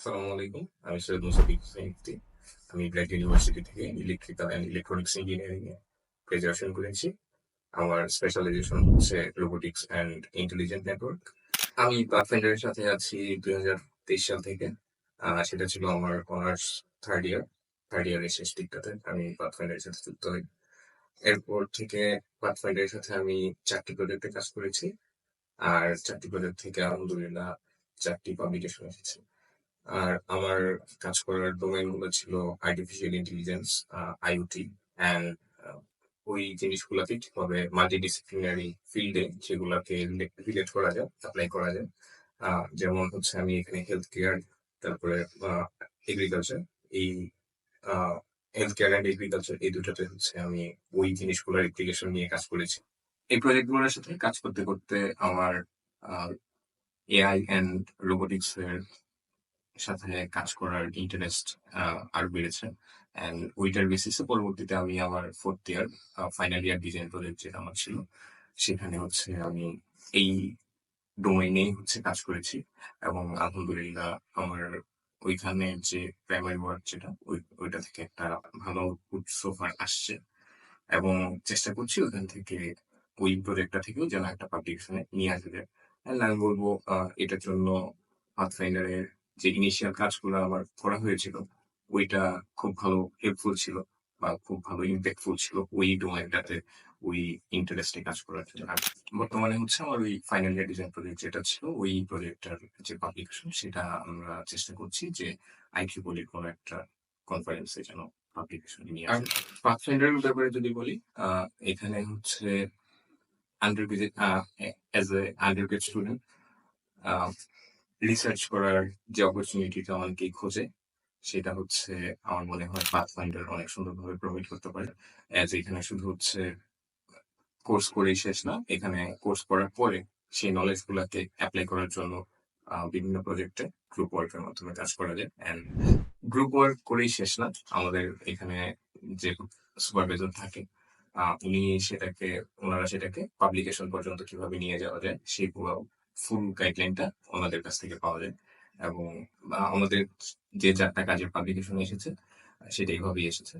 আসসালামু আলাইকুম। আমি সৈয়দ মুসাফিক হুসাইন মুফতি। আমি ব্র্যাক ইউনিভার্সিটি থেকে electrical and electronics engineering A graduation করেছি। আমার স্পেশালাইজেশন হচ্ছে রোবোটিক্স অ্যান্ড ইন্টেলিজেন্ট নেটওয়ার্ক। আমি পাথফাইন্ডারের সাথে আছি 2023 সাল থেকে। সেটা ছিল আমার অনার্স থার্ড ইয়ার। থার্ড ইয়ারের শেষ দিকটাতে আমি পাথফাইন্ডারের সাথে যুক্ত হই। এরপর থেকে পাথফাইন্ডারের সাথে আমি 4টি প্রজেক্টে কাজ করেছি। আর 4টি প্রজেক্ট থেকে আলহামদুলিল্লাহ 4টি পাবলিকেশন এসেছে। আর আমার কাজ করার ডোমেইন গুলো ছিল আর্টিফিশিয়াল ইন্টেলিজেন্স, আইওটি অ্যান্ড ওই জিনিসগুলোকে কিভাবে মাল্টিডিসিপ্লিনারি ফিল্ডে সেগুলোকে রিলেট করা যায়, অ্যাপ্লাই করা যায়। যেমন হচ্ছে আমি এখানে হেলথ কেয়ার, তারপরে এগ্রিকালচার, এই হেলথ কেয়ার অ্যান্ড এগ্রিকালচার এই দুটাতে হচ্ছে আমি ওই জিনিসগুলোর অ্যাপ্লিকেশন নিয়ে কাজ করেছি। এই প্রজেক্টগুলোর সাথে কাজ করতে করতে আমার এআই অ্যান্ড রোবোটিক্স এর সাথে কাজ করার ইন্টারেস্ট আরো বেড়েছে। অ্যান্ড ওইটার বেসিসে পরবর্তীতে আমি আমার fourth year final year design project যেটা আমার ছিল, সেখানে হচ্ছে আমি এই ডোমেইনেই হচ্ছে কাজ করেছি। এবং আলহামদুলিল্লাহ আমার ওইখানে যে প্রাইমারি ওয়ার্ক যেটা ওইটা থেকে একটা ভালো আউটপুট সোফার আসছে, এবং চেষ্টা করছি ওখান থেকে ওই প্রজেক্টটা থেকেও যেন একটা পাবলিকেশনে নিয়ে আসা যায়। অ্যান্ড আমি বলবো এটার জন্য পাথফাইন্ডারের যে ইনিশিয়াল কাজগুলো আমার করা হয়েছিল ওইটা খুব ভালো হেল্পফুল ছিল বা খুব ভালো ইম্প্যাক্টফুল ছিল ওই ডোমেইনটাতে, ওই ইন্টারেস্টে কাজ করার জন্য। আর বর্তমানে হচ্ছে আমার ওই ফাইনাল ইয়ার ডিজাইন প্রজেক্ট যেটা ছিল ওই প্রজেক্টটার যে পাবলিকেশন সেটা আমরা চেষ্টা করছি যে আইট্রিপলির কোনো একটা কনফারেন্সে যেন পাবলিকেশন নিয়ে আসে। পাথফাইন্ডারের ব্যাপারে যদি বলি, এখানে হচ্ছে undergraduate as a undergrad student research করার যে অপরচুনিটিটা অনেকেই খোঁজে, সেটা হচ্ছে আমার মনে হয় পাথফাইন্ডার অনেক সুন্দরভাবে প্রোভাইড করতে পারে। অ্যাজ এখানে শুধু হচ্ছে কোর্স করেই শেষ না, এখানে কোর্স করার পরে সেই নলেজ গুলাকে অ্যাপ্লাই করার জন্য বিভিন্ন প্রজেক্টে গ্রুপ ওয়ার্কের মাধ্যমে কাজ করা যায়। অ্যান্ড গ্রুপ ওয়ার্ক করেই শেষ না, আমাদের এখানে যে সুপারভাইজার থাকে ওনারা সেটাকে পাবলিকেশন পর্যন্ত কিভাবে নিয়ে যাওয়া যায় সেই পুরো ফুল গাইডলাইনটা ওনাদের কাছ থেকে পাওয়া যায়। এবং আমাদের যে 4টা কাজের পাবলিকেশন এসেছে সেটা এইভাবেই এসেছে।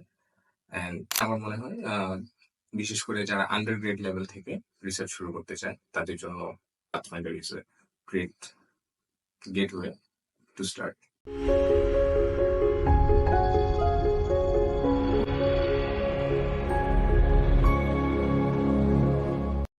অ্যান্ড আমার মনে হয় বিশেষ করে যারা আন্ডার গ্রেড লেভেল থেকে রিসার্চ শুরু করতে চায় তাদের জন্য pathfinder is a great gateway to start.